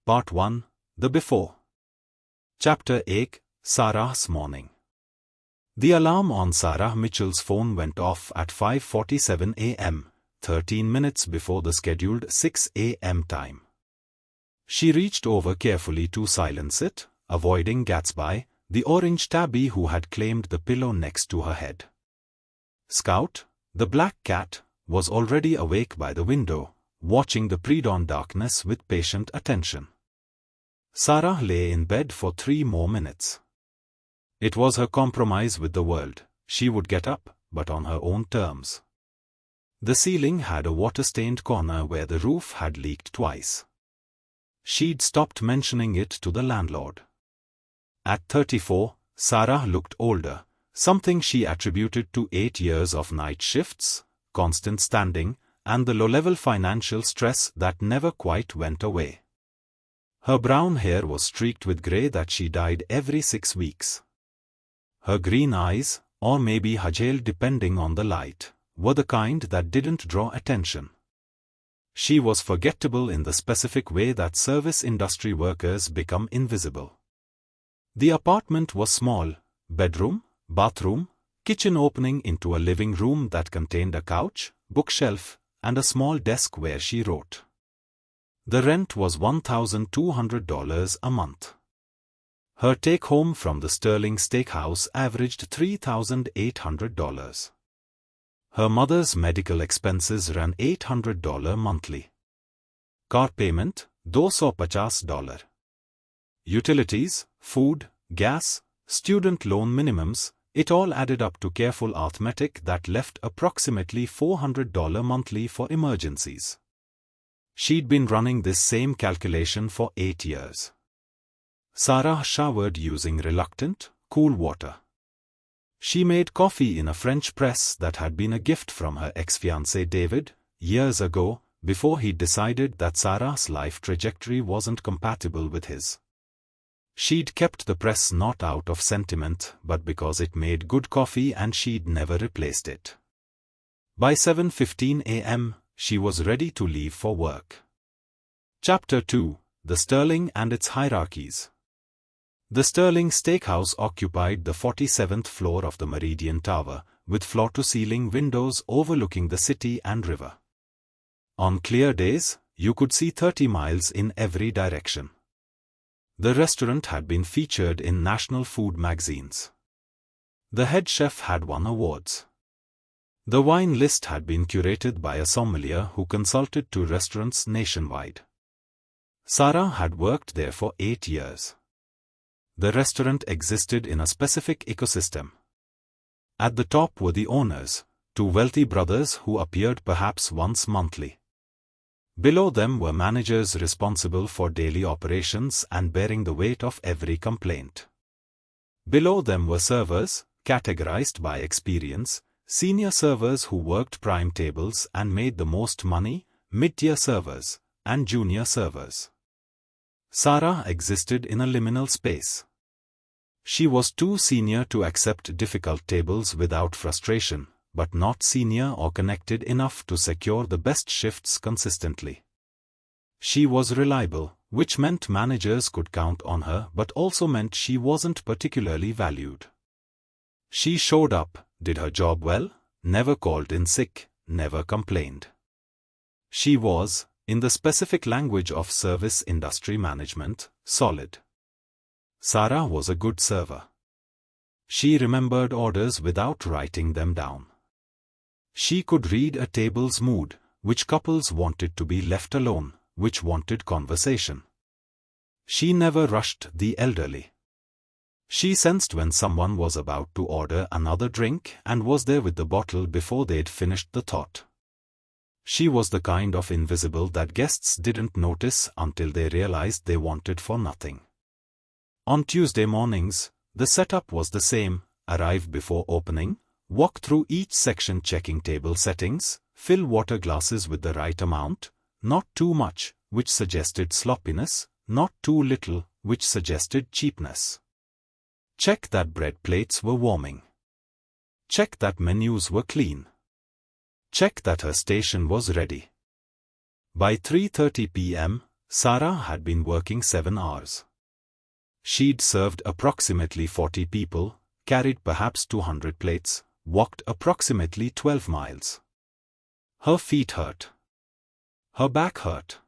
Part 1, The Before. Chapter 8, Sarah's Morning. The alarm on Sarah Mitchell's phone went off at 5:47 a.m., 13 minutes before the scheduled 6 a.m. time. She reached over carefully to silence it, avoiding Gatsby, the orange tabby who had claimed the pillow next to her head. Scout, the black cat, was already awake by the window, watching the pre-dawn darkness with patient attention. Sarah lay in bed for 3 more minutes. It was her compromise with the world. She would get up, but on her own terms. The ceiling had a water-stained corner where the roof had leaked twice. She'd stopped mentioning it to the landlord. At 34, Sarah looked older, something she attributed to 8 years of night shifts, constant standing, and the low-level financial stress that never quite went away. Her brown hair was streaked with grey that she dyed every 6 weeks. Her green eyes, or maybe hazel depending on the light, were the kind that didn't draw attention. She was forgettable in the specific way that service industry workers become invisible. The apartment was small: bedroom, bathroom, kitchen opening into a living room that contained a couch, bookshelf, and a small desk where she wrote. The rent was $1,200 a month. Her take-home from the Sterling Steakhouse averaged $3,800. Her mother's medical expenses ran $800 monthly. Car payment, $250. Utilities, food, gas, student loan minimums, it all added up to careful arithmetic that left approximately $400 monthly for emergencies. She'd been running this same calculation for 8 years. Sarah showered using reluctant, cool water. She made coffee in a French press that had been a gift from her ex-fiancé David, years ago, before he decided that Sarah's life trajectory wasn't compatible with his. She'd kept the press not out of sentiment, but because it made good coffee and she'd never replaced it. By 7:15 a.m., she was ready to leave for work. Chapter 2, The Sterling and its Hierarchies. The Sterling Steakhouse occupied the 47th floor of the Meridian Tower, with floor-to-ceiling windows overlooking the city and river. On clear days, you could see 30 miles in every direction. The restaurant had been featured in national food magazines. The head chef had won awards. The wine list had been curated by a sommelier who consulted to restaurants nationwide. Sarah had worked there for 8 years. The restaurant existed in a specific ecosystem. At the top were the owners, 2 wealthy brothers who appeared perhaps once monthly. Below them were managers responsible for daily operations and bearing the weight of every complaint. Below them were servers, categorized by experience, senior servers who worked prime tables and made the most money, mid-tier servers, and junior servers. Sarah existed in a liminal space. She was too senior to accept difficult tables without frustration, but not senior or connected enough to secure the best shifts consistently. She was reliable, which meant managers could count on her but also meant she wasn't particularly valued. She showed up, did her job well, never called in sick, never complained. She was, in the specific language of service industry management, solid. Sarah was a good server. She remembered orders without writing them down. She could read a table's mood, which couples wanted to be left alone, which wanted conversation. She never rushed the elderly. She sensed when someone was about to order another drink and was there with the bottle before they'd finished the thought. She was the kind of invisible that guests didn't notice until they realized they wanted for nothing. On Tuesday mornings, the setup was the same: arrive before opening, walk through each section checking table settings, fill water glasses with the right amount, not too much, which suggested sloppiness, not too little, which suggested cheapness. Check that bread plates were warming. Check that menus were clean. Check that her station was ready. By 3:30 p.m., Sarah had been working 7 hours. She'd served approximately 40 people, carried perhaps 200 plates, walked approximately 12 miles. Her feet hurt. Her back hurt.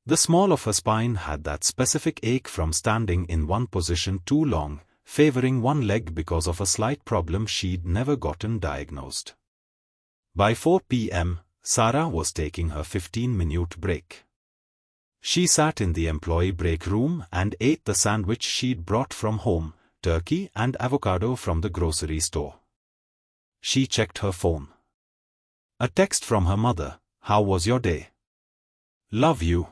The small of her spine had that specific ache from standing in one position too long, favoring one leg because of a slight problem she'd never gotten diagnosed. By 4 p.m., Sarah was taking her 15-minute break. She sat in the employee break room and ate the sandwich she'd brought from home, turkey and avocado from the grocery store. She checked her phone. A text from her mother, "How was your day?" "Love you."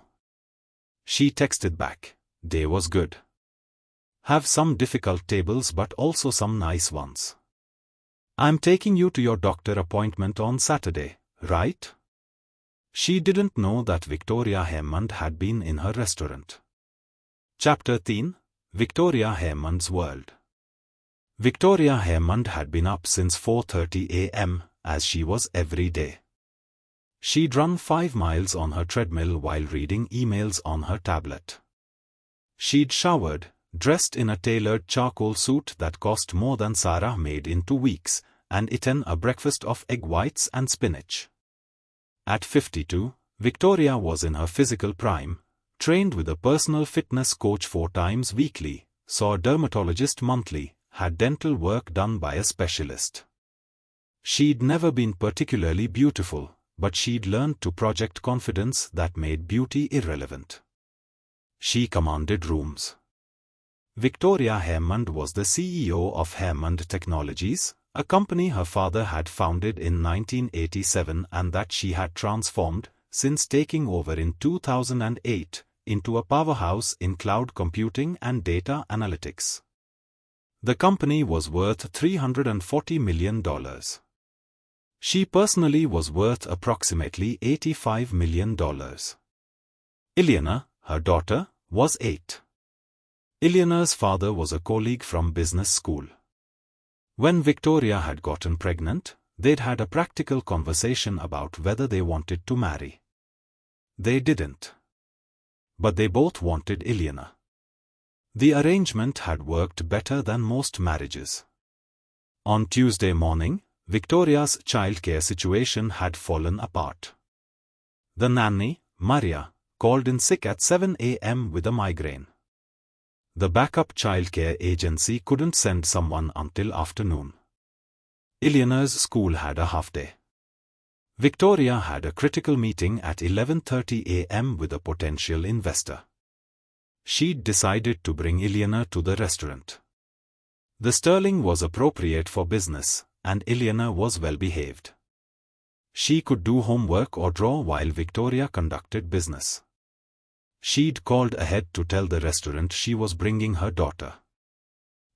She texted back, "Day was good. Have some difficult tables but also some nice ones. I'm taking you to your doctor appointment on Saturday, right?" She didn't know that Victoria Hammond had been in her restaurant. Chapter 13, Victoria Hammond's World. Victoria Hammond had been up since 4:30 a.m., as she was every day. She'd run 5 miles on her treadmill while reading emails on her tablet. She'd showered, dressed in a tailored charcoal suit that cost more than Sarah made in 2 weeks, and eaten a breakfast of egg whites and spinach. At 52, Victoria was in her physical prime, trained with a personal fitness coach 4 times weekly, saw a dermatologist monthly, had dental work done by a specialist. She'd never been particularly beautiful, but she'd learned to project confidence that made beauty irrelevant. She commanded rooms. Victoria Hammond was the CEO of Hammond Technologies, a company her father had founded in 1987 and that she had transformed, since taking over in 2008, into a powerhouse in cloud computing and data analytics. The company was worth $340 million. She personally was worth approximately $85 million. Ileana, her daughter, was 8. Ileana's father was a colleague from business school. When Victoria had gotten pregnant, they'd had a practical conversation about whether they wanted to marry. They didn't. But they both wanted Ileana. The arrangement had worked better than most marriages. On Tuesday morning, Victoria's childcare situation had fallen apart. The nanny, Maria, called in sick at 7 a.m. with a migraine. The backup childcare agency couldn't send someone until afternoon. Ileana's school had a half-day. Victoria had a critical meeting at 11:30 a.m. with a potential investor. She'd decided to bring Ileana to the restaurant. The Sterling was appropriate for business, and Ileana was well-behaved. She could do homework or draw while Victoria conducted business. She'd called ahead to tell the restaurant she was bringing her daughter.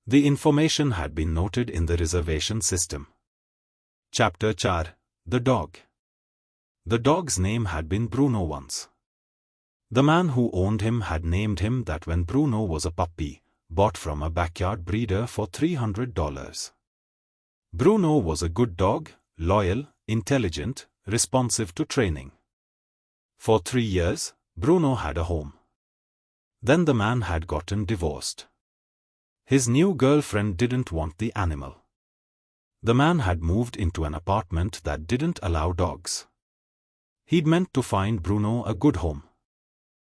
The information had been noted in the reservation system. Chapter 4, The Dog. The dog's name had been Bruno once. The man who owned him had named him that when Bruno was a puppy, bought from a backyard breeder for $300. Bruno was a good dog, loyal, intelligent, responsive to training. For 3 years, Bruno had a home. Then the man had gotten divorced. His new girlfriend didn't want the animal. The man had moved into an apartment that didn't allow dogs. He'd meant to find Bruno a good home.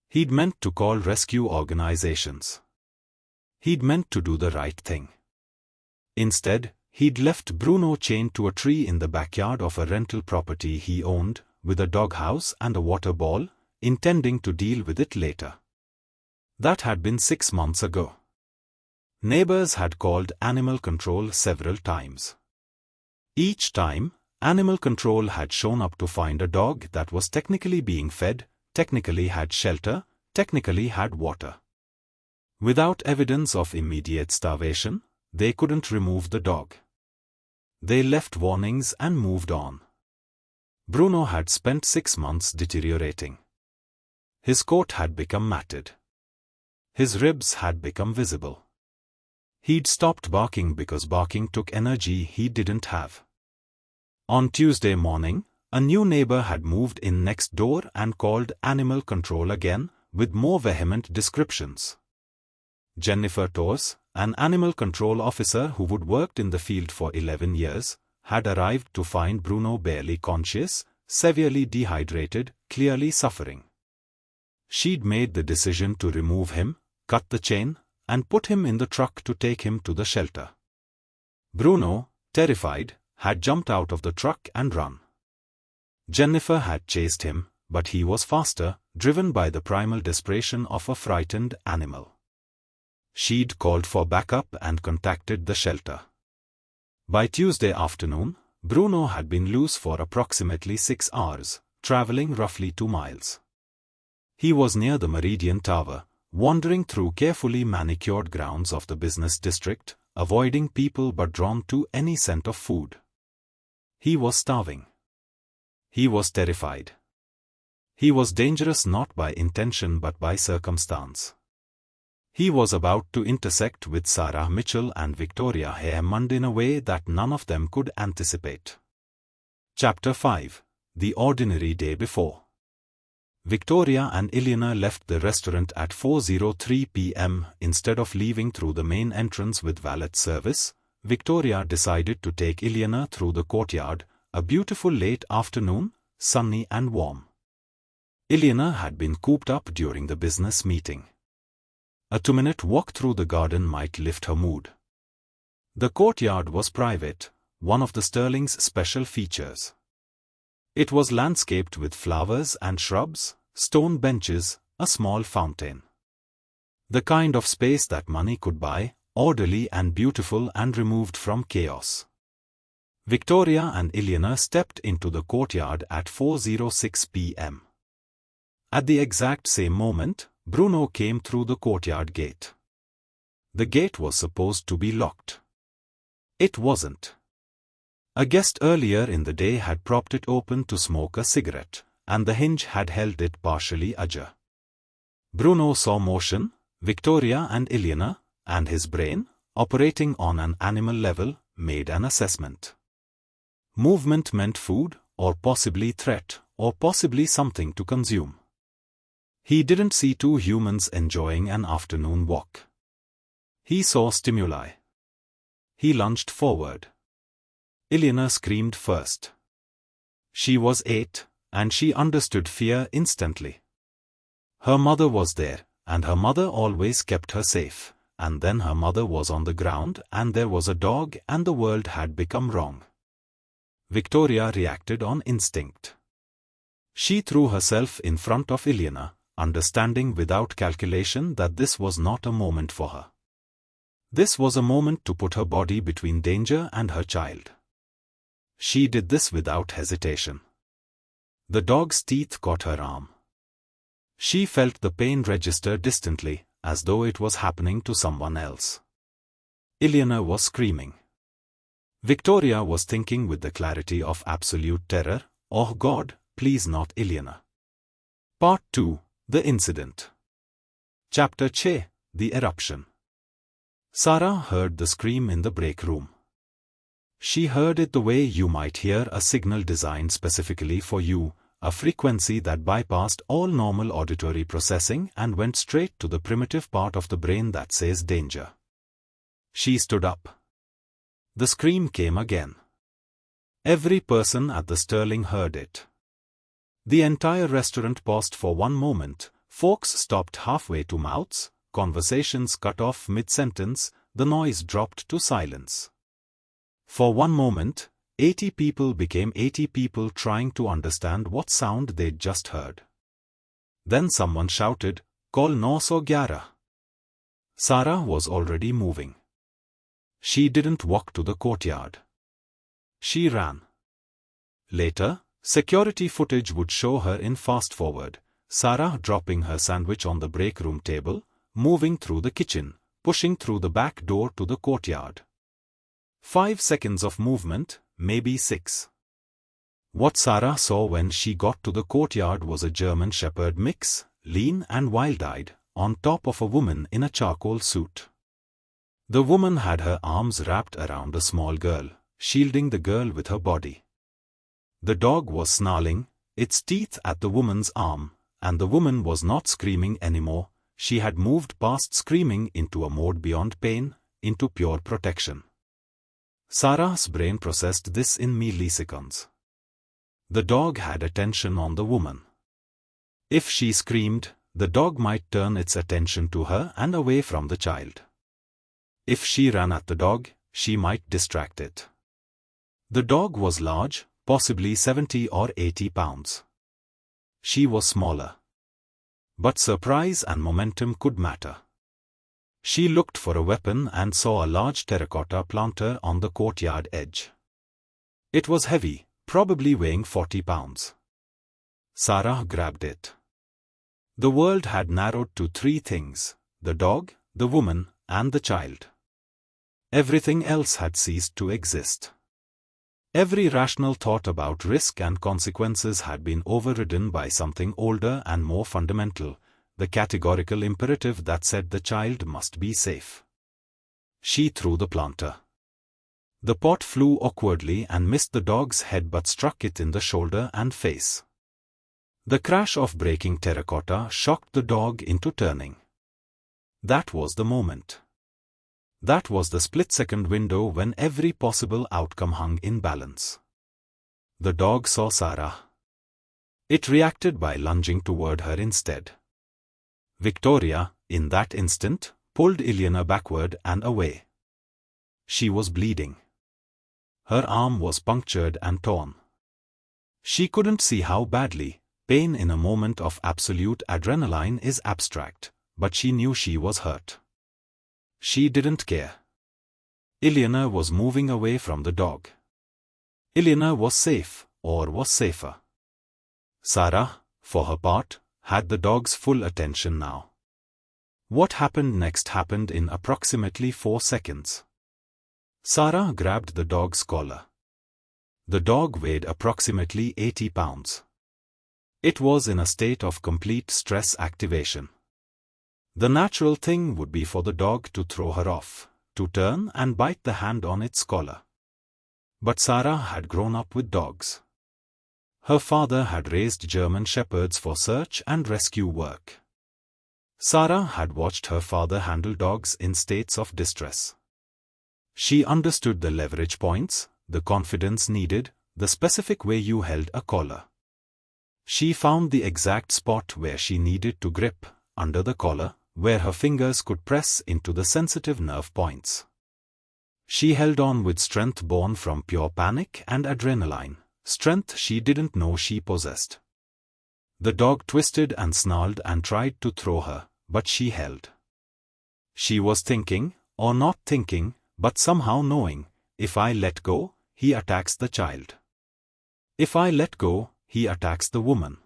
He'd meant to call rescue organizations. He'd meant to do the right thing. Instead, he'd left Bruno chained to a tree in the backyard of a rental property he owned, with a doghouse and a water ball, intending to deal with it later. That had been 6 months ago. Neighbors had called animal control several times. Each time, animal control had shown up to find a dog that was technically being fed, technically had shelter, technically had water. Without evidence of immediate starvation, they couldn't remove the dog. They left warnings and moved on. Bruno had spent 6 months deteriorating. His coat had become matted. His ribs had become visible. He'd stopped barking because barking took energy he didn't have. On Tuesday morning, a new neighbor had moved in next door and called animal control again, with more vehement descriptions. Jennifer Torres, an animal control officer who would worked in the field for 11 years, had arrived to find Bruno barely conscious, severely dehydrated, clearly suffering. She'd made the decision to remove him, cut the chain, and put him in the truck to take him to the shelter. Bruno, terrified, had jumped out of the truck and run. Jennifer had chased him, but he was faster, driven by the primal desperation of a frightened animal. She'd called for backup and contacted the shelter. By Tuesday afternoon, Bruno had been loose for approximately 6 hours, traveling roughly 2 miles. He was near the Meridian Tower, wandering through carefully manicured grounds of the business district, avoiding people but drawn to any scent of food. He was starving. He was terrified. He was dangerous not by intention but by circumstance. He was about to intersect with Sarah Mitchell and Victoria Hammond in a way that none of them could anticipate. Chapter 5. The Ordinary Day Before. Victoria and Ileana left the restaurant at 4:03 p.m. Instead of leaving through the main entrance with valet service, Victoria decided to take Ileana through the courtyard, a beautiful late afternoon, sunny and warm. Ileana had been cooped up during the business meeting. A 2-minute walk through the garden might lift her mood. The courtyard was private, one of the Sterling's special features. It was landscaped with flowers and shrubs, stone benches, a small fountain. The kind of space that money could buy, orderly and beautiful and removed from chaos. Victoria and Ileana stepped into the courtyard at 4:06 p.m. At the exact same moment, Bruno came through the courtyard gate. The gate was supposed to be locked. It wasn't. A guest earlier in the day had propped it open to smoke a cigarette, and the hinge had held it partially ajar. Bruno saw motion, Victoria and Ileana, and his brain, operating on an animal level, made an assessment. Movement meant food, or possibly threat, or possibly something to consume. He didn't see 2 humans enjoying an afternoon walk. He saw stimuli. He lunged forward. Ileana screamed first. She was 8, and she understood fear instantly. Her mother was there, and her mother always kept her safe, and then her mother was on the ground and there was a dog and the world had become wrong. Victoria reacted on instinct. She threw herself in front of Ileana, understanding without calculation that this was not a moment for her. This was a moment to put her body between danger and her child. She did this without hesitation. The dog's teeth caught her arm. She felt the pain register distantly, as though it was happening to someone else. Ileana was screaming. Victoria was thinking with the clarity of absolute terror, "Oh God, please not Ileana." Part 2. The Incident. Chapter 6. The Eruption. Sarah heard the scream in the break room. She heard it the way you might hear a signal designed specifically for you, a frequency that bypassed all normal auditory processing and went straight to the primitive part of the brain that says danger. She stood up. The scream came again. Every person at the Sterling heard it. The entire restaurant paused for one moment, forks stopped halfway to mouths, conversations cut off mid-sentence, the noise dropped to silence. For one moment, 80 people became 80 people trying to understand what sound they'd just heard. Then someone shouted, "Call 911." Sarah was already moving. She didn't walk to the courtyard. She ran. Later, security footage would show her in fast-forward, Sarah dropping her sandwich on the break room table, moving through the kitchen, pushing through the back door to the courtyard. 5 seconds of movement, maybe 6. What Sarah saw when she got to the courtyard was a German Shepherd mix, lean and wild-eyed, on top of a woman in a charcoal suit. The woman had her arms wrapped around a small girl, shielding the girl with her body. The dog was snarling, its teeth at the woman's arm, and the woman was not screaming anymore. She had moved past screaming into a mode beyond pain, into pure protection. Sarah's brain processed this in milliseconds. The dog had attention on the woman. If she screamed, the dog might turn its attention to her and away from the child. If she ran at the dog, she might distract it. The dog was large, possibly 70 or 80 pounds. She was smaller. But surprise and momentum could matter. She looked for a weapon and saw a large terracotta planter on the courtyard edge. It was heavy, probably weighing 40 pounds. Sarah grabbed it. The world had narrowed to three things: the dog, the woman, and the child. Everything else had ceased to exist. Every rational thought about risk and consequences had been overridden by something older and more fundamental, the categorical imperative that said the child must be safe. She threw the planter. The pot flew awkwardly and missed the dog's head but struck it in the shoulder and face. The crash of breaking terracotta shocked the dog into turning. That was the moment. That was the split-second window when every possible outcome hung in balance. The dog saw Sarah. It reacted by lunging toward her instead. Victoria, in that instant, pulled Ileana backward and away. She was bleeding. Her arm was punctured and torn. She couldn't see how badly. Pain in a moment of absolute adrenaline is abstract, but she knew she was hurt. She didn't care. Ileana was moving away from the dog. Ileana was safe, or was safer. Sarah, for her part, had the dog's full attention now. What happened next happened in approximately 4 seconds. Sarah grabbed the dog's collar. The dog weighed approximately 80 pounds. It was in a state of complete stress activation. The natural thing would be for the dog to throw her off, to turn and bite the hand on its collar. But Sarah had grown up with dogs. Her father had raised German shepherds for search and rescue work. Sarah had watched her father handle dogs in states of distress. She understood the leverage points, the confidence needed, the specific way you held a collar. She found the exact spot where she needed to grip, under the collar, where her fingers could press into the sensitive nerve points. She held on with strength born from pure panic and adrenaline, strength she didn't know she possessed. The dog twisted and snarled and tried to throw her, but she held. She was thinking, or not thinking, but somehow knowing, if I let go, he attacks the child. If I let go, he attacks the woman.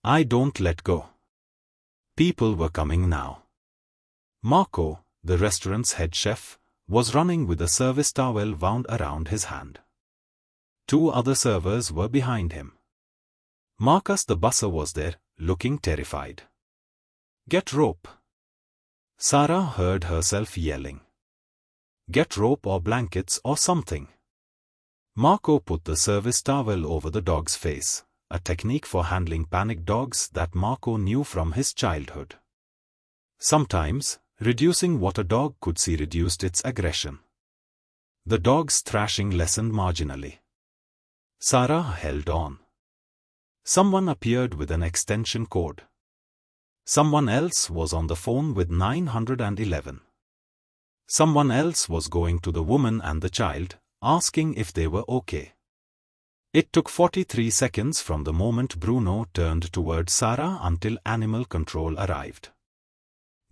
I don't let go. People were coming now. Marco, the restaurant's head chef, was running with a service towel wound around his hand. 2 other servers were behind him. Marcus the busser was there, looking terrified. Get rope. Sarah heard herself yelling. Get rope or blankets or something. Marco put the service towel over the dog's face, a technique for handling panicked dogs that Marco knew from his childhood. Sometimes, reducing what a dog could see reduced its aggression. The dog's thrashing lessened marginally. Sarah held on. Someone appeared with an extension cord. Someone else was on the phone with 911. Someone else was going to the woman and the child, asking if they were okay. It took 43 seconds from the moment Bruno turned toward Sarah until animal control arrived.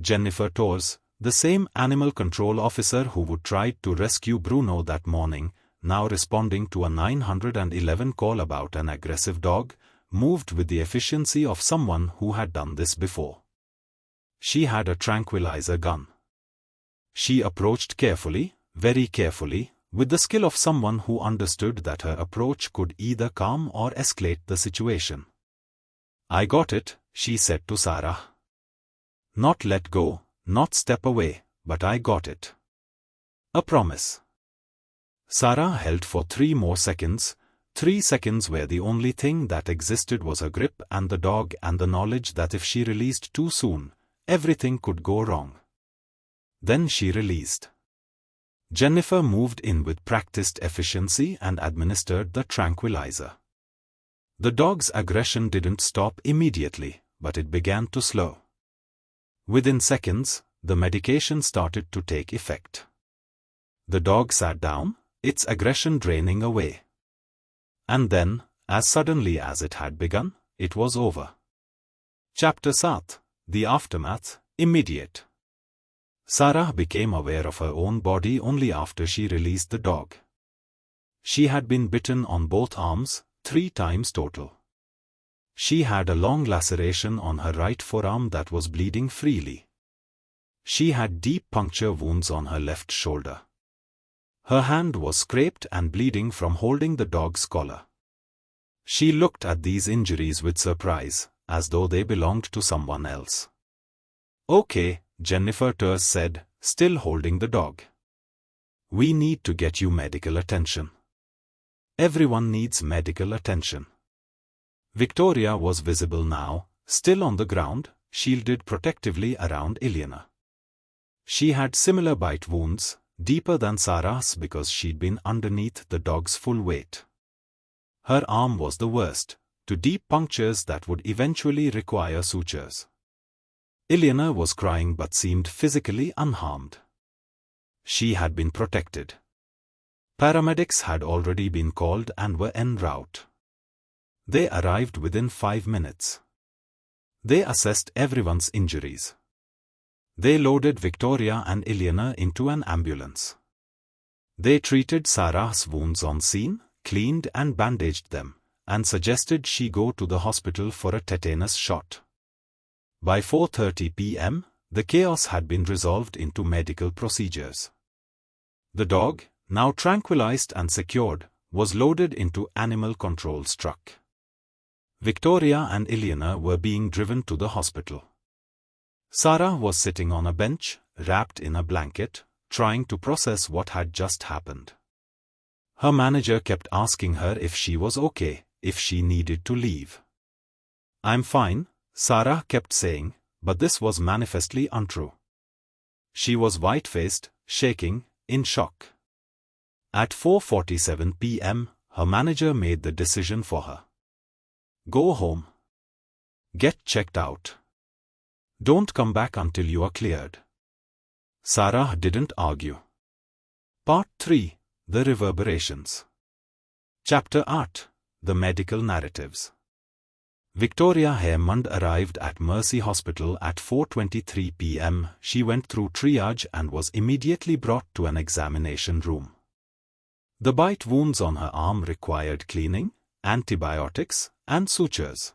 Jennifer Torres, the same animal control officer who would try to rescue Bruno that morning, now responding to a 911 call about an aggressive dog, moved with the efficiency of someone who had done this before. She had a tranquilizer gun. She approached carefully, very carefully, with the skill of someone who understood that her approach could either calm or escalate the situation. I got it, she said to Sarah. Not let go, not step away, but I got it. A promise. Sarah held for 3 more seconds, 3 seconds where the only thing that existed was her grip and the dog and the knowledge that if she released too soon, everything could go wrong. Then she released. Jennifer moved in with practiced efficiency and administered the tranquilizer. The dog's aggression didn't stop immediately, but it began to slow. Within seconds, the medication started to take effect. The dog sat down, its aggression draining away. And then, as suddenly as it had begun, it was over. Chapter 7. The Aftermath, Immediate. Sarah became aware of her own body only after she released the dog. She had been bitten on both arms, 3 times total. She had a long laceration on her right forearm that was bleeding freely. She had deep puncture wounds on her left shoulder. Her hand was scraped and bleeding from holding the dog's collar. She looked at these injuries with surprise, as though they belonged to someone else. "Okay," Jennifer Terse said, still holding the dog. "We need to get you medical attention. Everyone needs medical attention." Victoria was visible now, still on the ground, shielded protectively around Ileana. She had similar bite wounds, deeper than Sarah's because she'd been underneath the dog's full weight. Her arm was the worst, to deep punctures that would eventually require sutures. Ileana was crying but seemed physically unharmed. She had been protected. Paramedics had already been called and were en route. They arrived within 5 minutes. They assessed everyone's injuries. They loaded Victoria and Ileana into an ambulance. They treated Sarah's wounds on scene, cleaned and bandaged them, and suggested she go to the hospital for a tetanus shot. By 4:30 p.m., the chaos had been resolved into medical procedures. The dog, now tranquilized and secured, was loaded into animal control's truck. Victoria and Ileana were being driven to the hospital. Sarah was sitting on a bench, wrapped in a blanket, trying to process what had just happened. Her manager kept asking her if she was okay, if she needed to leave. "I'm fine," Sarah kept saying, but this was manifestly untrue. She was white-faced, shaking, in shock. At 4:47 p.m., her manager made the decision for her. "Go home. Get checked out. Don't come back until you are cleared." Sarah didn't argue. Part 3. The Reverberations. Chapter 8. The Medical Narratives. Victoria Hammond arrived at Mercy Hospital at 4:23 p.m. She went through triage and was immediately brought to an examination room. The bite wounds on her arm required cleaning, antibiotics, and sutures.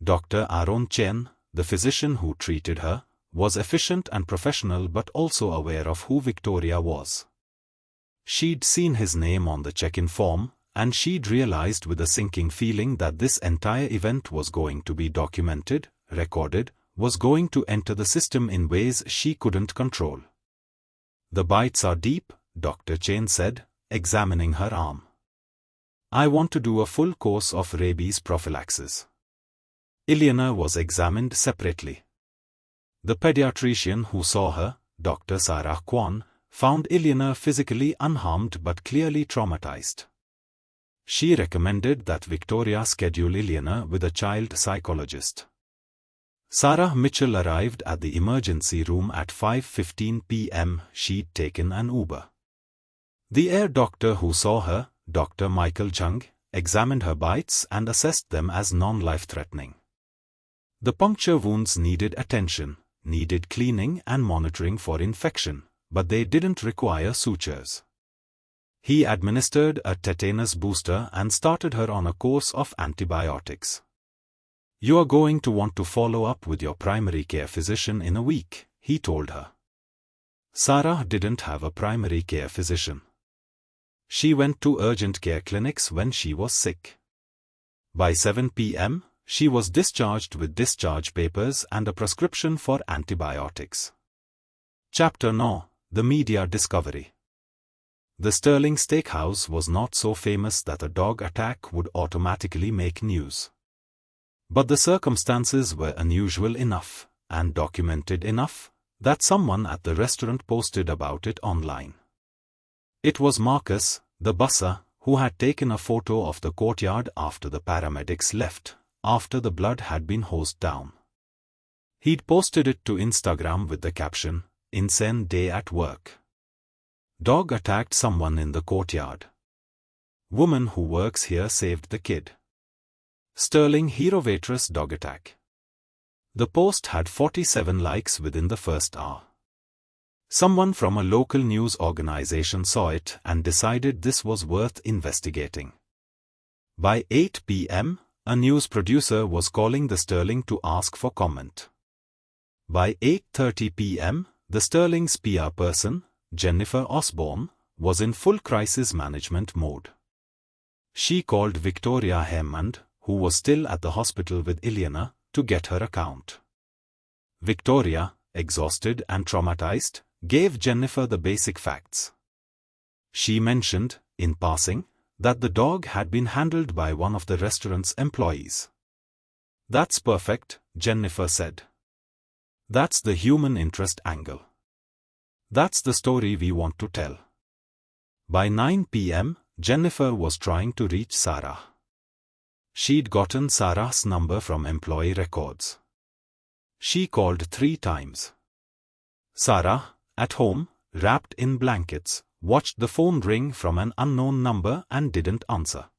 Dr. Aaron Chen, the physician who treated her, was efficient and professional but also aware of who Victoria was. She'd seen his name on the check-in form, and she'd realized with a sinking feeling that this entire event was going to be documented, recorded, was going to enter the system in ways she couldn't control. "The bites are deep," Dr. Chen said, examining her arm. "I want to do a full course of rabies prophylaxis." Ileana was examined separately. The pediatrician who saw her, Dr. Sarah Kwan, found Ileana physically unharmed but clearly traumatized. She recommended that Victoria schedule Ileana with a child psychologist. Sarah Mitchell arrived at the emergency room at 5:15 p.m. She'd taken an Uber. The air doctor who saw her, Dr. Michael Chung, examined her bites and assessed them as non-life-threatening. The puncture wounds needed attention, needed cleaning and monitoring for infection, but they didn't require sutures. He administered a tetanus booster and started her on a course of antibiotics. "You are going to want to follow up with your primary care physician in a week," he told her. Sarah didn't have a primary care physician. She went to urgent care clinics when she was sick. By 7 p.m., she was discharged with discharge papers and a prescription for antibiotics. Chapter 9. The Media Discovery. the Sterling Steakhouse was not so famous that a dog attack would automatically make news. But the circumstances were unusual enough, and documented enough, that someone at the restaurant posted about it online. It was Marcus, the busser, who had taken a photo of the courtyard after the paramedics left, after the blood had been hosed down. He'd posted it to Instagram with the caption, "Insane day at work. Dog attacked someone in the courtyard. Woman who works here saved the kid. Sterling hero waitress dog attack." The post had 47 likes within the first hour. Someone from a local news organization saw it and decided this was worth investigating. By 8 p.m., a news producer was calling the Sterling to ask for comment. By 8:30 p.m., the Sterling's PR person, Jennifer Osborne, was in full crisis management mode. She called Victoria Hammond, who was still at the hospital with Ileana, to get her account. Victoria, exhausted and traumatized, gave Jennifer the basic facts. She mentioned, in passing, that the dog had been handled by one of the restaurant's employees. "That's perfect," Jennifer said. "That's the human interest angle. That's the story we want to tell." By 9 p.m., Jennifer was trying to reach Sarah. She'd gotten Sarah's number from employee records. She called 3 times. Sarah, at home, wrapped in blankets, watched the phone ring from an unknown number and didn't answer.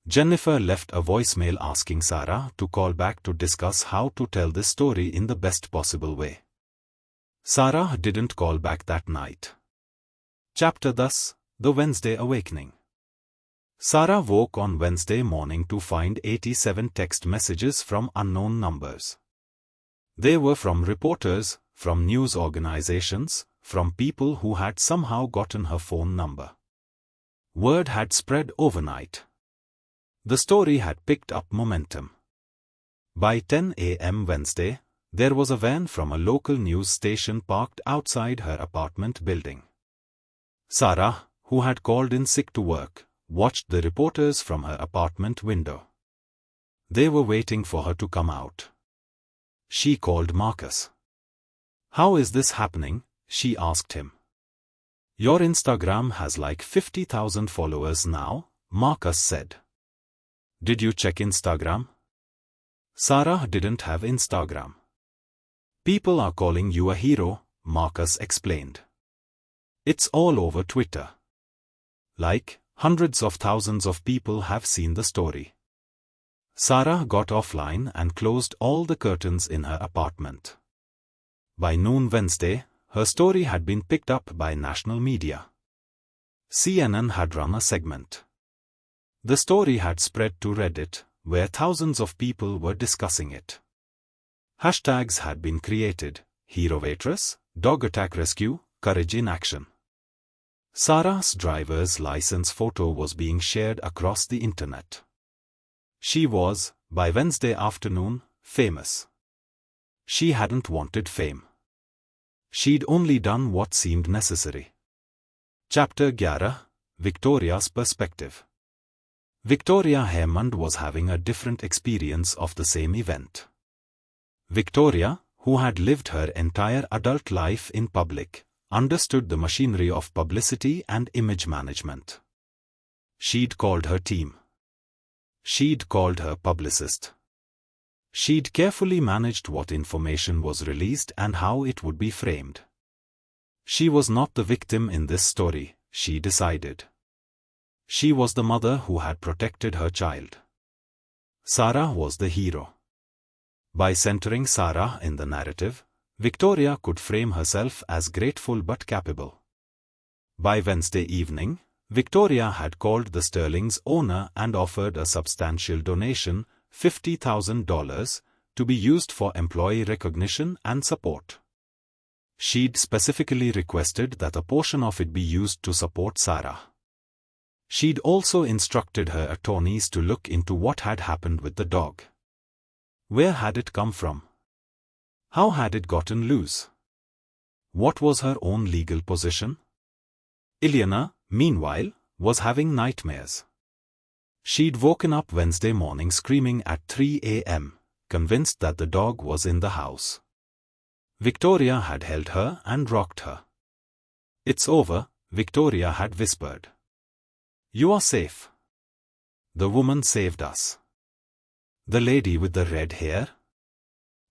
Jennifer left a voicemail asking Sarah to call back to discuss how to tell this story in the best possible way. Sarah didn't call back that night. Chapter thus, The Wednesday Awakening. Sarah woke on Wednesday morning to find 87 text messages from unknown numbers. They were from reporters, from news organizations, from people who had somehow gotten her phone number. Word had spread overnight. The story had picked up momentum. By 10 a.m. Wednesday, there was a van from a local news station parked outside her apartment building. Sarah, who had called in sick to work, watched the reporters from her apartment window. They were waiting for her to come out. She called Marcus. "How is this happening?" she asked him. "Your Instagram has like 50,000 followers now," Marcus said. "Did you check Instagram?" Sarah didn't have Instagram. "People are calling you a hero," Marcus explained. "It's all over Twitter. Like, hundreds of thousands of people have seen the story." Sarah got offline and closed all the curtains in her apartment. By noon Wednesday, her story had been picked up by national media. CNN had run a segment. The story had spread to Reddit, where thousands of people were discussing it. Hashtags had been created: Hero Waitress, Dog Attack Rescue, Courage in Action. Sarah's driver's license photo was being shared across the internet. She was, by Wednesday afternoon, famous. She hadn't wanted fame. She'd only done what seemed necessary. Chapter 11, Victoria's Perspective. Victoria Hammond was having a different experience of the same event. Victoria, who had lived her entire adult life in public, understood the machinery of publicity and image management. She'd called her team. She'd called her publicist. She'd carefully managed what information was released and how it would be framed. She was not the victim in this story, she decided. She was the mother who had protected her child. Sarah was the hero. By centering Sarah in the narrative, Victoria could frame herself as grateful but capable. By Wednesday evening, Victoria had called the Sterling's owner and offered a substantial donation, $50,000, to be used for employee recognition and support. She'd specifically requested that a portion of it be used to support Sarah. She'd also instructed her attorneys to look into what had happened with the dog. Where had it come from? How had it gotten loose? What was her own legal position? Ileana, meanwhile, was having nightmares. She'd woken up Wednesday morning screaming at 3 a.m., convinced that the dog was in the house. Victoria had held her and rocked her. "It's over," Victoria had whispered. "You are safe. The woman saved us." "The lady with the red hair?"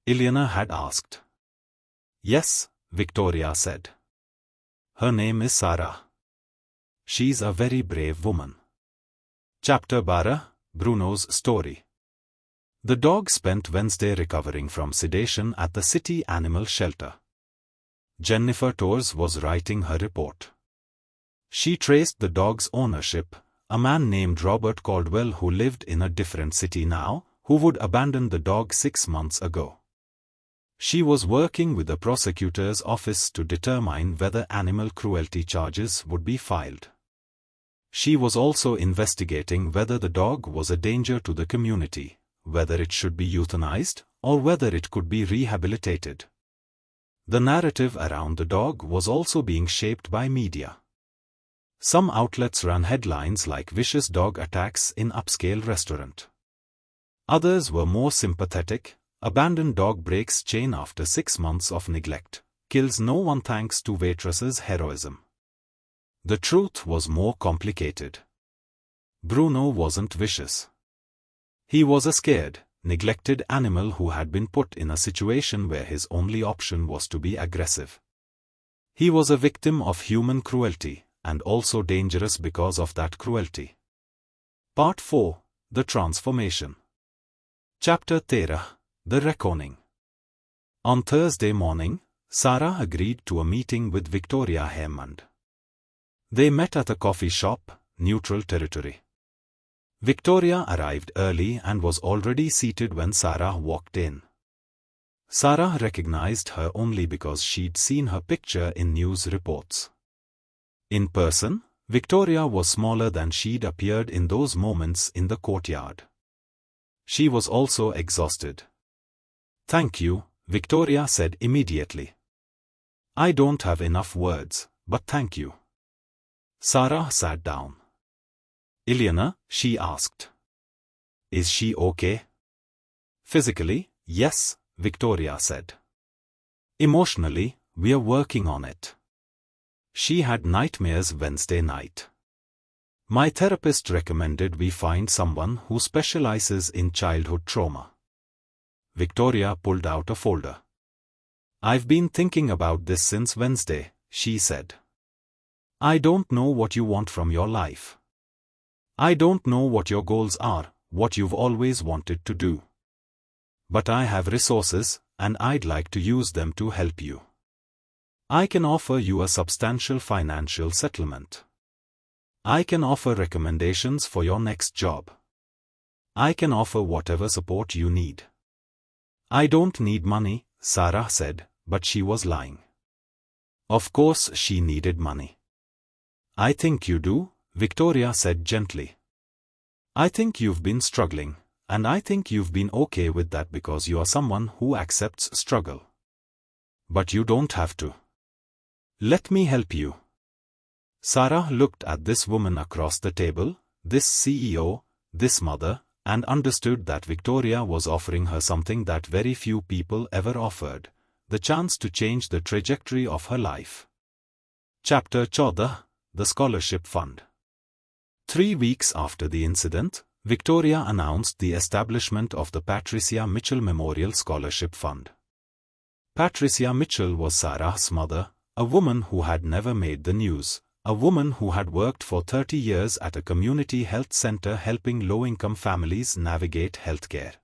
Ileana had asked. "Yes," Victoria said. "Her name is Sarah. She's a very brave woman." Chapter 12, Bruno's Story. The dog spent Wednesday recovering from sedation at the city animal shelter. Jennifer Torres was writing her report. She traced the dog's ownership, a man named Robert Caldwell who lived in a different city now, who would abandon the dog 6 months ago. She was working with the prosecutor's office to determine whether animal cruelty charges would be filed. She was also investigating whether the dog was a danger to the community, whether it should be euthanized, or whether it could be rehabilitated. The narrative around the dog was also being shaped by media. Some outlets ran headlines like "Vicious dog attacks in upscale restaurant." Others were more sympathetic: "Abandoned dog breaks chain after 6 months of neglect, kills no one thanks to Waitress's heroism." The truth was more complicated. Bruno wasn't vicious. He was a scared, neglected animal who had been put in a situation where his only option was to be aggressive. He was a victim of human cruelty, and also dangerous because of that cruelty. Part 4, The Transformation. Chapter 13, The Reckoning. On Thursday morning, Sarah agreed to a meeting with Victoria Hammond. They met at a coffee shop, Neutral Territory. Victoria arrived early and was already seated when Sarah walked in. Sarah recognized her only because she'd seen her picture in news reports. In person, Victoria was smaller than she'd appeared in those moments in the courtyard. She was also exhausted. "Thank you," Victoria said immediately. "I don't have enough words, but thank you." Sarah sat down. "Ileana," she asked. "Is she okay?" "Physically, yes," Victoria said. "Emotionally, we're working on it. She had nightmares Wednesday night. My therapist recommended we find someone who specializes in childhood trauma." Victoria pulled out a folder. "I've been thinking about this since Wednesday," she said. "I don't know what you want from your life. I don't know what your goals are, what you've always wanted to do. But I have resources, and I'd like to use them to help you. I can offer you a substantial financial settlement. I can offer recommendations for your next job. I can offer whatever support you need." "I don't need money," Sarah said, but she was lying. Of course she needed money. "I think you do," Victoria said gently. "I think you've been struggling, and I think you've been okay with that because you are someone who accepts struggle. But you don't have to. Let me help you." Sarah looked at this woman across the table, this CEO, this mother, and understood that Victoria was offering her something that very few people ever offered: the chance to change the trajectory of her life. Chapter 14, The Scholarship Fund. 3 weeks after the incident, Victoria announced the establishment of the Patricia Mitchell Memorial Scholarship Fund. Patricia Mitchell was Sarah's mother, a woman who had never made the news, a woman who had worked for 30 years at a community health center helping low-income families navigate healthcare.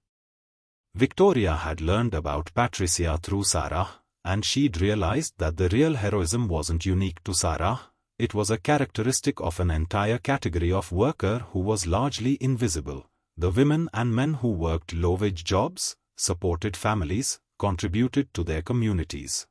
Victoria had learned about Patricia through Sarah, and she'd realized that the real heroism wasn't unique to Sarah. It was a characteristic of an entire category of worker who was largely invisible: the women and men who worked low-wage jobs, supported families, contributed to their communities.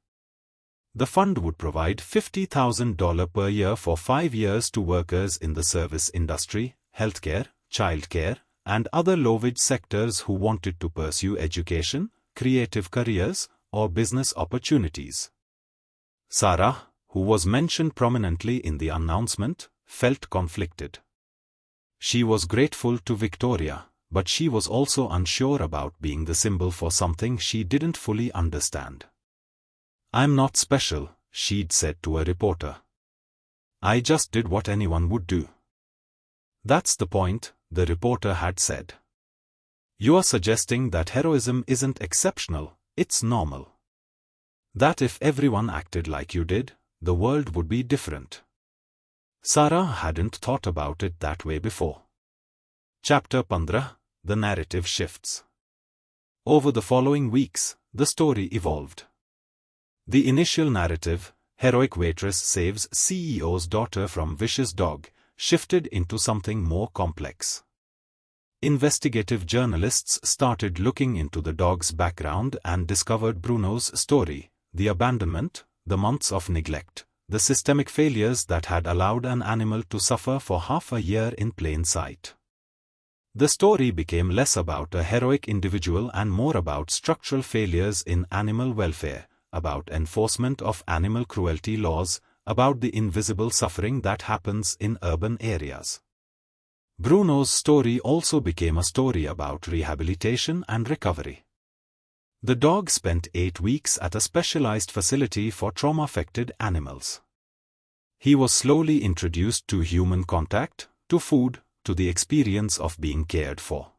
The fund would provide $50,000 per year for 5 years to workers in the service industry, healthcare, childcare, and other low-wage sectors who wanted to pursue education, creative careers, or business opportunities. Sarah, who was mentioned prominently in the announcement, felt conflicted. She was grateful to Victoria, but she was also unsure about being the symbol for something she didn't fully understand. "I'm not special," she'd said to a reporter. "I just did what anyone would do." "That's the point," the reporter had said. "You are suggesting that heroism isn't exceptional, it's normal. That if everyone acted like you did, the world would be different." Sarah hadn't thought about it that way before. Chapter 15. The narrative shifts. Over the following weeks, the story evolved. The initial narrative, heroic waitress saves CEO's daughter from vicious dog, shifted into something more complex. Investigative journalists started looking into the dog's background and discovered Bruno's story, the abandonment, the months of neglect, the systemic failures that had allowed an animal to suffer for half a year in plain sight. The story became less about a heroic individual and more about structural failures in animal welfare, about enforcement of animal cruelty laws, about the invisible suffering that happens in urban areas. Bruno's story also became a story about rehabilitation and recovery. The dog spent 8 weeks at a specialized facility for trauma-affected animals. He was slowly introduced to human contact, to food, to the experience of being cared for.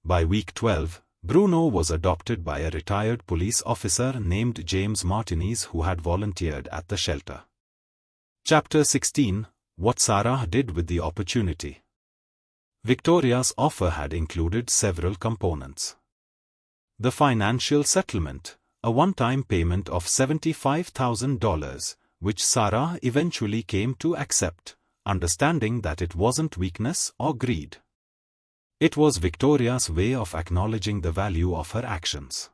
By week 12, Bruno was adopted by a retired police officer named James Martinez who had volunteered at the shelter. Chapter 16. What Sarah did with the opportunity. Victoria's offer had included several components. The financial settlement, a one-time payment of $75,000, which Sarah eventually came to accept, understanding that it wasn't weakness or greed. It was Victoria's way of acknowledging the value of her actions.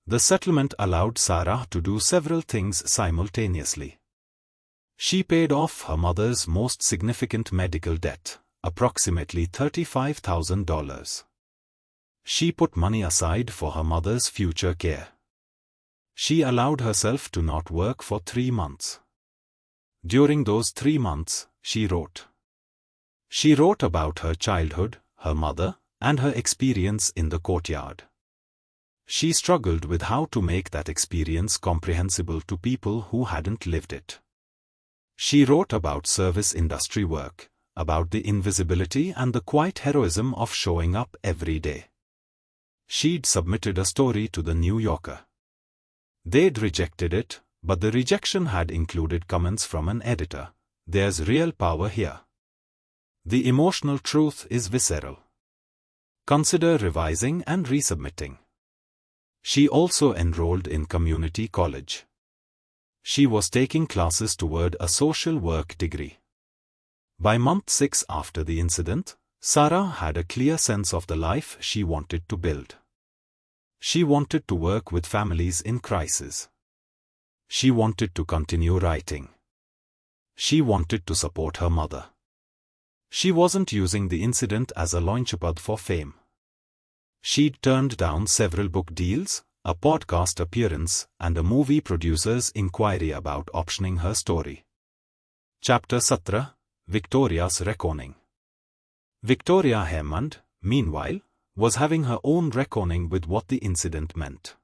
The settlement allowed Sarah to do several things simultaneously. She paid off her mother's most significant medical debt, approximately $35,000. She put money aside for her mother's future care. She allowed herself to not work for 3 months. During those 3 months, she wrote. She wrote about her childhood, her mother, and her experience in the courtyard. She struggled with how to make that experience comprehensible to people who hadn't lived it. She wrote about service industry work, about the invisibility and the quiet heroism of showing up every day. She'd submitted a story to the New Yorker. They'd rejected it, but the rejection had included comments from an editor. "There's real power here. The emotional truth is visceral. Consider revising and resubmitting." She also enrolled in community college. She was taking classes toward a social work degree. By month 6 after the incident, Sarah had a clear sense of the life she wanted to build. She wanted to work with families in crisis. She wanted to continue writing. She wanted to support her mother. She wasn't using the incident as a launchpad for fame. She'd turned down several book deals, a podcast appearance, and a movie producer's inquiry about optioning her story. Chapter 17. Victoria's Reckoning. Victoria Hammond, meanwhile, was having her own reckoning with what the incident meant.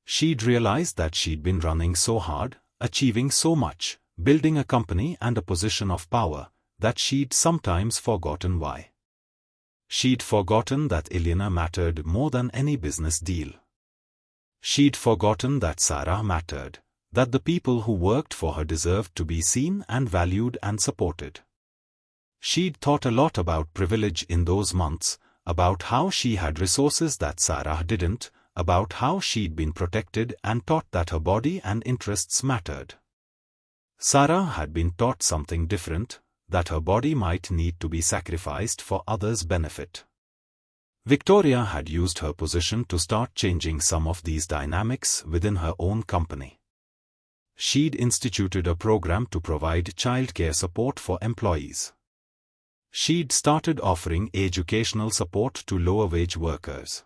She'd realized that she'd been running so hard, achieving so much, building a company and a position of power, that she'd sometimes forgotten why. She'd forgotten that Elena mattered more than any business deal. She'd forgotten that Sarah mattered, that the people who worked for her deserved to be seen and valued and supported. She'd thought a lot about privilege in those months, about how she had resources that Sarah didn't, about how she'd been protected and taught that her body and interests mattered. Sarah had been taught something different, that her body might need to be sacrificed for others' benefit. Victoria had used her position to start changing some of these dynamics within her own company. She'd instituted a program to provide childcare support for employees. She'd started offering educational support to lower-wage workers.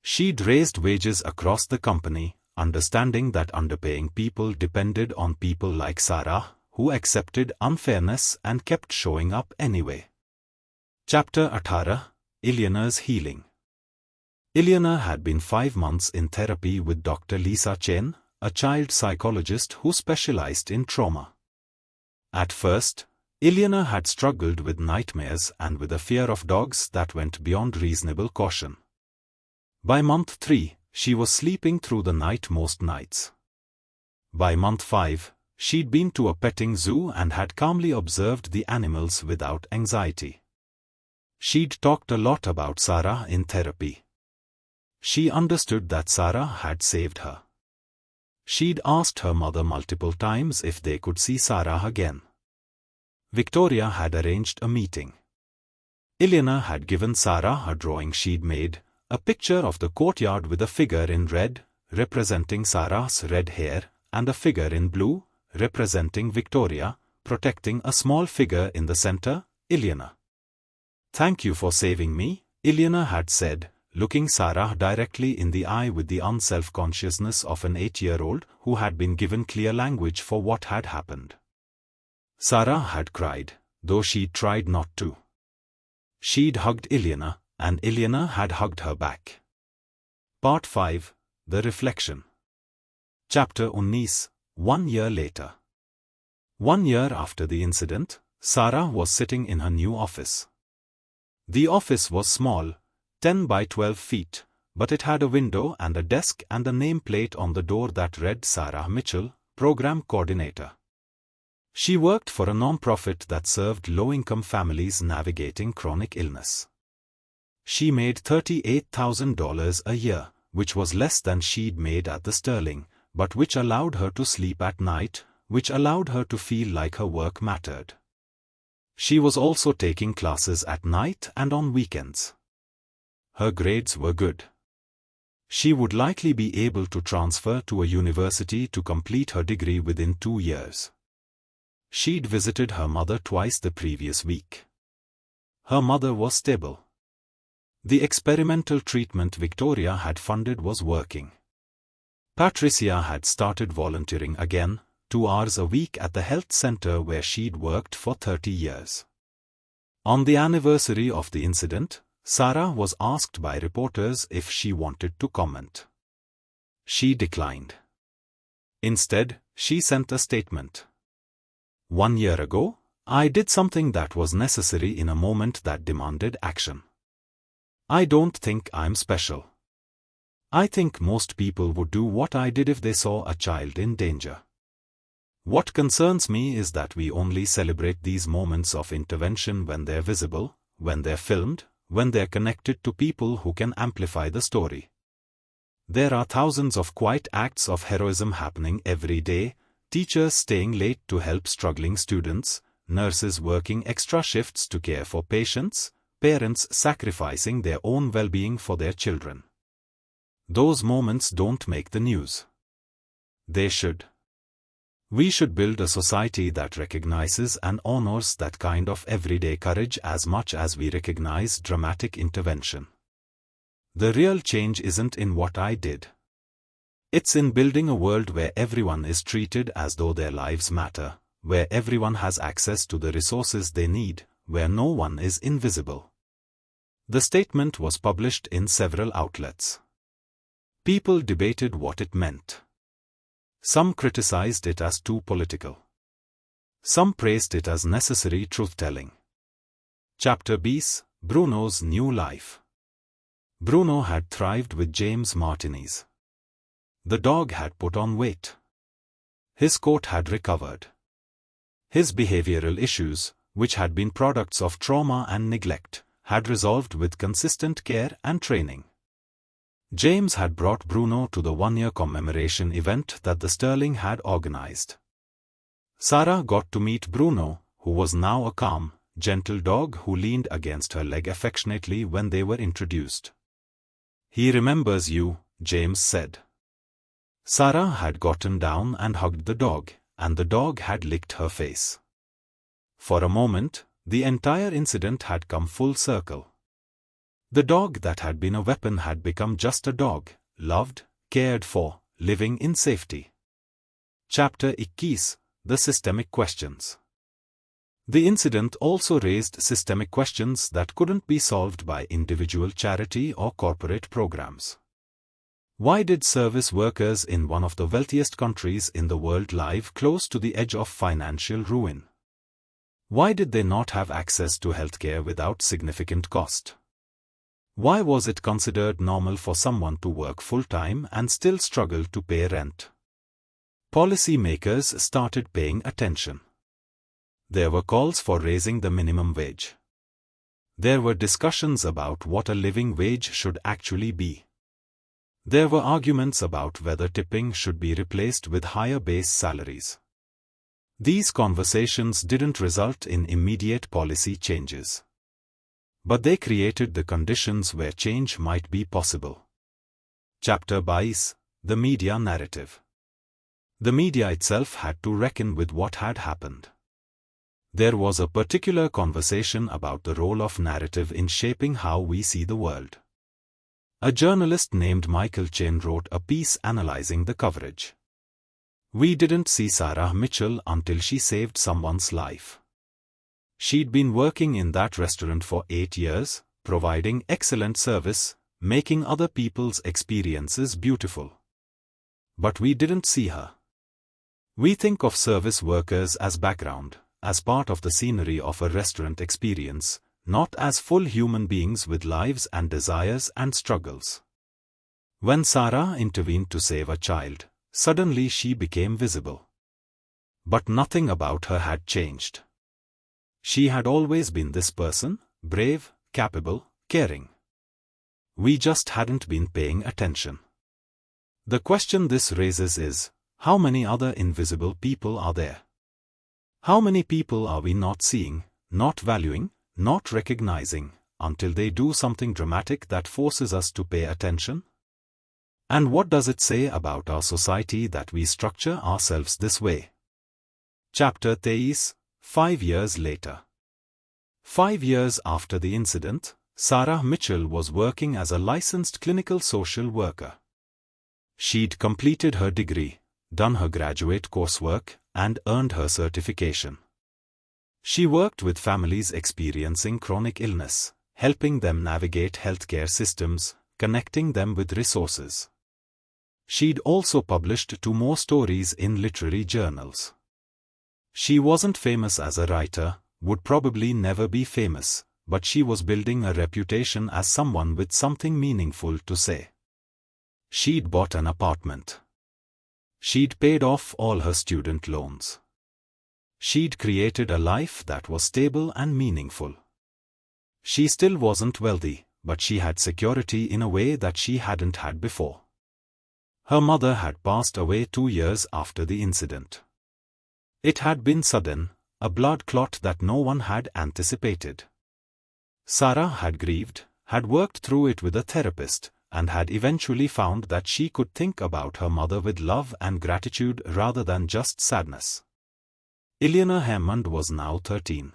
She'd raised wages across the company, understanding that underpaying people depended on people like Sarah, who accepted unfairness and kept showing up anyway. Chapter 18. Eleanor's Healing. Eleanor had been 5 months in therapy with Dr. Lisa Chen, a child psychologist who specialized in trauma. At first, Eleanor had struggled with nightmares and with a fear of dogs that went beyond reasonable caution. By month 3, she was sleeping through the night most nights. By month 5, she'd been to a petting zoo and had calmly observed the animals without anxiety. She'd talked a lot about Sarah in therapy. She understood that Sarah had saved her. She'd asked her mother multiple times if they could see Sarah again. Victoria had arranged a meeting. Eleanor had given Sarah a drawing she'd made, a picture of the courtyard with a figure in red, representing Sarah's red hair, and a figure in blue, representing Victoria, protecting a small figure in the center, Eleanor. "Thank you for saving me," Eleanor had said, looking Sarah directly in the eye with the unself-consciousness of an 8-year-old who had been given clear language for what had happened. Sarah had cried, though she'd tried not to. She'd hugged Eleanor, and Eleanor had hugged her back. Part 5. The Reflection. Chapter 19. 1 year later. 1 year after the incident, Sarah was sitting in her new office. The office was small, 10 by 12 feet, but it had a window and a desk and a nameplate on the door that read Sarah Mitchell, Program Coordinator. She worked for a non-profit that served low-income families navigating chronic illness. She made $38,000 a year, which was less than she'd made at the Sterling, but which allowed her to sleep at night, which allowed her to feel like her work mattered. She was also taking classes at night and on weekends. Her grades were good. She would likely be able to transfer to a university to complete her degree within 2 years. She'd visited her mother twice the previous week. Her mother was stable. The experimental treatment Victoria had funded was working. Patricia had started volunteering again, 2 hours a week at the health center where she'd worked for 30 years. On the anniversary of the incident, Sarah was asked by reporters if she wanted to comment. She declined. Instead, she sent a statement. "1 year ago, I did something that was necessary in a moment that demanded action. I don't think I'm special. I think most people would do what I did if they saw a child in danger. What concerns me is that we only celebrate these moments of intervention when they're visible, when they're filmed, when they're connected to people who can amplify the story. There are thousands of quiet acts of heroism happening every day, teachers staying late to help struggling students, nurses working extra shifts to care for patients, parents sacrificing their own well-being for their children. Those moments don't make the news. They should. We should build a society that recognizes and honors that kind of everyday courage as much as we recognize dramatic intervention. The real change isn't in what I did. It's in building a world where everyone is treated as though their lives matter, where everyone has access to the resources they need, where no one is invisible." The statement was published in several outlets. People debated what it meant. Some criticized it as too political. Some praised it as necessary truth-telling. Chapter BS. Bruno's New Life. Bruno had thrived with James Martinez. The dog had put on weight. His coat had recovered. His behavioral issues, which had been products of trauma and neglect, had resolved with consistent care and training. James had brought Bruno to the 1-year commemoration event that the Sterling had organized. Sarah got to meet Bruno, who was now a calm, gentle dog who leaned against her leg affectionately when they were introduced. "He remembers you," James said. Sarah had gotten down and hugged the dog, and the dog had licked her face. For a moment, the entire incident had come full circle. The dog that had been a weapon had become just a dog, loved, cared for, living in safety. Chapter 21. the systemic questions. The incident also raised systemic questions that couldn't be solved by individual charity or corporate programs. Why did service workers in one of the wealthiest countries in the world live close to the edge of financial ruin? Why did they not have access to healthcare without significant cost? Why was it considered normal for someone to work full-time and still struggle to pay rent? Policy makers started paying attention. There were calls for raising the minimum wage. There were discussions about what a living wage should actually be. There were arguments about whether tipping should be replaced with higher base salaries. These conversations didn't result in immediate policy changes. But they created the conditions where change might be possible. Chapter 22: The Media Narrative. The media itself had to reckon with what had happened. There was a particular conversation about the role of narrative in shaping how we see the world. A journalist named Michael Chen wrote a piece analyzing the coverage. We didn't see Sarah Mitchell until she saved someone's life. She'd been working in that restaurant for 8 years, providing excellent service, making other people's experiences beautiful. But we didn't see her. We think of service workers as background, as part of the scenery of a restaurant experience, not as full human beings with lives and desires and struggles. When Sarah intervened to save a child, suddenly she became visible. But nothing about her had changed. She had always been this person, brave, capable, caring. We just hadn't been paying attention. The question this raises is, how many other invisible people are there? How many people are we not seeing, not valuing, not recognizing, until they do something dramatic that forces us to pay attention? And what does it say about our society that we structure ourselves this way? Chapter 23: 5 years later. 5 years after the incident, Sarah Mitchell was working as a licensed clinical social worker. She'd completed her degree, done her graduate coursework, and earned her certification. She worked with families experiencing chronic illness, helping them navigate healthcare systems, connecting them with resources. She'd also published 2 more stories in literary journals. She wasn't famous as a writer, would probably never be famous, but she was building a reputation as someone with something meaningful to say. She'd bought an apartment. She'd paid off all her student loans. She'd created a life that was stable and meaningful. She still wasn't wealthy, but she had security in a way that she hadn't had before. Her mother had passed away 2 years after the incident. It had been sudden, a blood clot that no one had anticipated. Sarah had grieved, had worked through it with a therapist, and had eventually found that she could think about her mother with love and gratitude rather than just sadness. Eleanor Hammond was now 13.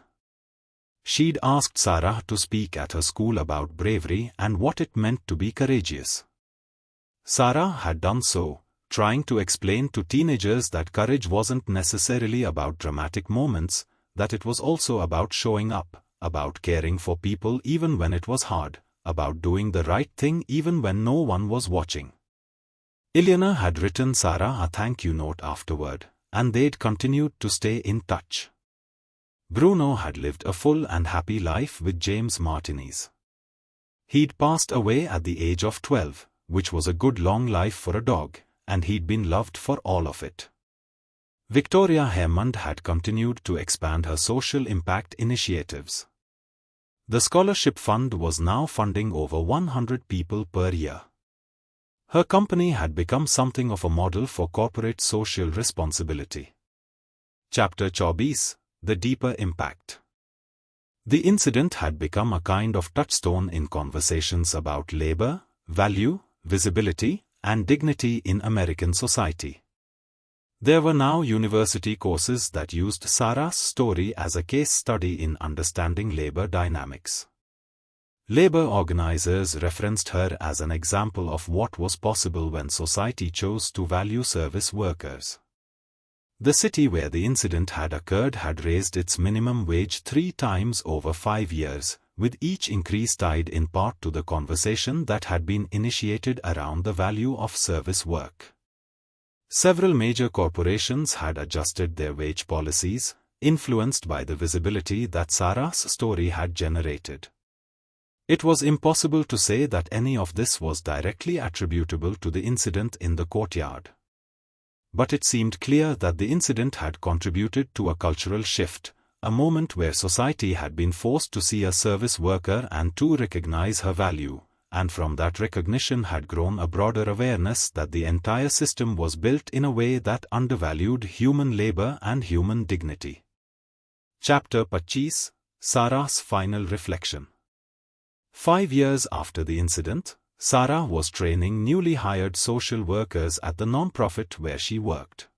She'd asked Sarah to speak at her school about bravery and what it meant to be courageous. Sarah had done so, trying to explain to teenagers that courage wasn't necessarily about dramatic moments, that it was also about showing up, about caring for people even when it was hard, about doing the right thing even when no one was watching. Eleanor had written Sarah a thank you note afterward, and they'd continued to stay in touch. Bruno had lived a full and happy life with James Martinez. He'd passed away at the age of 12, which was a good long life for a dog, and he'd been loved for all of it. Victoria Hammond had continued to expand her social impact initiatives. The scholarship fund was now funding over 100 people per year. Her company had become something of a model for corporate social responsibility. Chapter 24: The Deeper Impact. The incident had become a kind of touchstone in conversations about labor, value, visibility, and dignity in American society. There were now university courses that used Sarah's story as a case study in understanding labor dynamics. Labor organizers referenced her as an example of what was possible when society chose to value service workers. The city where the incident had occurred had raised its minimum wage 3 times over 5 years, with each increase tied in part to the conversation that had been initiated around the value of service work. Several major corporations had adjusted their wage policies, influenced by the visibility that Sarah's story had generated. It was impossible to say that any of this was directly attributable to the incident in the courtyard. But it seemed clear that the incident had contributed to a cultural shift, a moment where society had been forced to see a service worker and to recognize her value, and from that recognition had grown a broader awareness that the entire system was built in a way that undervalued human labor and human dignity. Chapter 25, Sarah's Final Reflection. 5 years after the incident, Sarah was training newly hired social workers at the non-profit where she worked.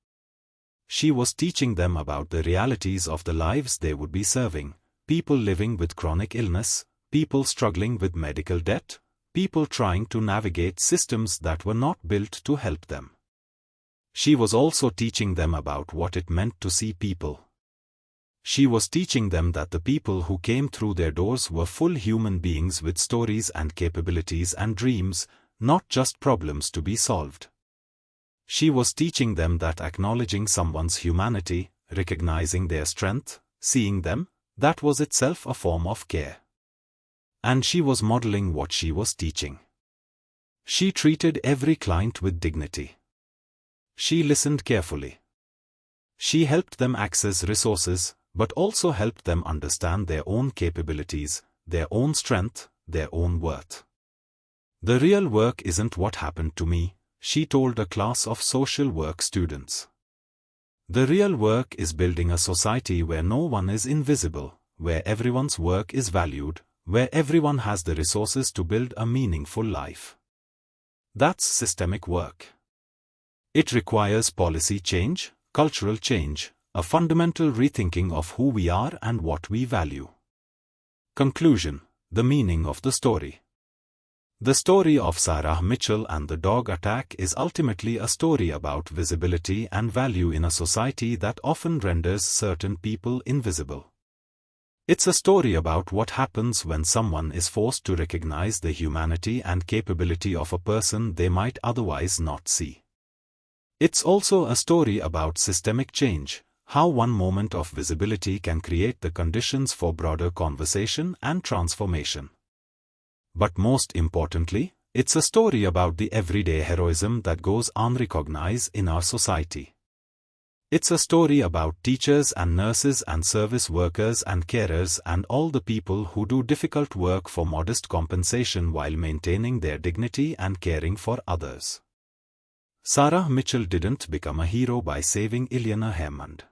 She was teaching them about the realities of the lives they would be serving: people living with chronic illness, people struggling with medical debt, people trying to navigate systems that were not built to help them. She was also teaching them about what it meant to see people. She was teaching them that the people who came through their doors were full human beings with stories and capabilities and dreams, not just problems to be solved. She was teaching them that acknowledging someone's humanity, recognizing their strength, seeing them, that was itself a form of care. And she was modeling what she was teaching. She treated every client with dignity. She listened carefully. She helped them access resources, but also helped them understand their own capabilities, their own strength, their own worth. The real work isn't what happened to me, she told a class of social work students. The real work is building a society where no one is invisible, where everyone's work is valued, where everyone has the resources to build a meaningful life. That's systemic work. It requires policy change, cultural change, a fundamental rethinking of who we are and what we value. Conclusion: the meaning of the story. The story of Sarah Mitchell and the dog attack is ultimately a story about visibility and value in a society that often renders certain people invisible. It's a story about what happens when someone is forced to recognize the humanity and capability of a person they might otherwise not see. It's also a story about systemic change, how one moment of visibility can create the conditions for broader conversation and transformation. But most importantly, it's a story about the everyday heroism that goes unrecognized in our society. It's a story about teachers and nurses and service workers and carers and all the people who do difficult work for modest compensation while maintaining their dignity and caring for others. Sarah Mitchell didn't become a hero by saving Ileana Hammond.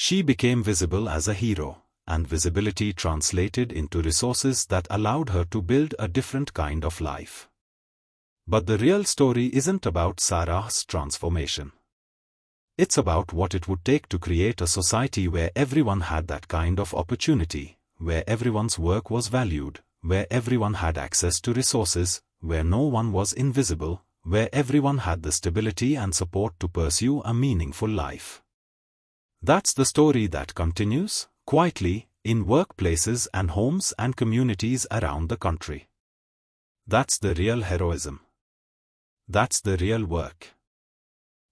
She became visible as a hero, and visibility translated into resources that allowed her to build a different kind of life. But the real story isn't about Sarah's transformation. It's about what it would take to create a society where everyone had that kind of opportunity, where everyone's work was valued, where everyone had access to resources, where no one was invisible, where everyone had the stability and support to pursue a meaningful life. That's the story that continues, quietly, in workplaces and homes and communities around the country. That's the real heroism. That's the real work.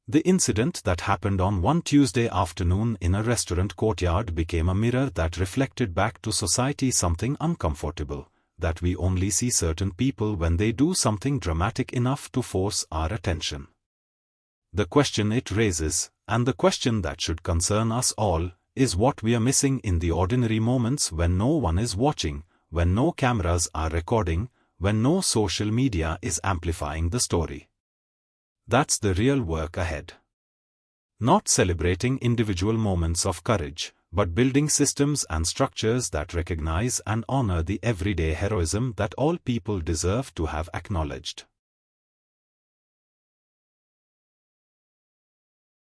The incident that happened on one Tuesday afternoon in a restaurant courtyard became a mirror that reflected back to society something uncomfortable, that we only see certain people when they do something dramatic enough to force our attention. The question it raises, and the question that should concern us all, is what we are missing in the ordinary moments when no one is watching, when no cameras are recording, when no social media is amplifying the story. That's the real work ahead. Not celebrating individual moments of courage, but building systems and structures that recognize and honor the everyday heroism that all people deserve to have acknowledged.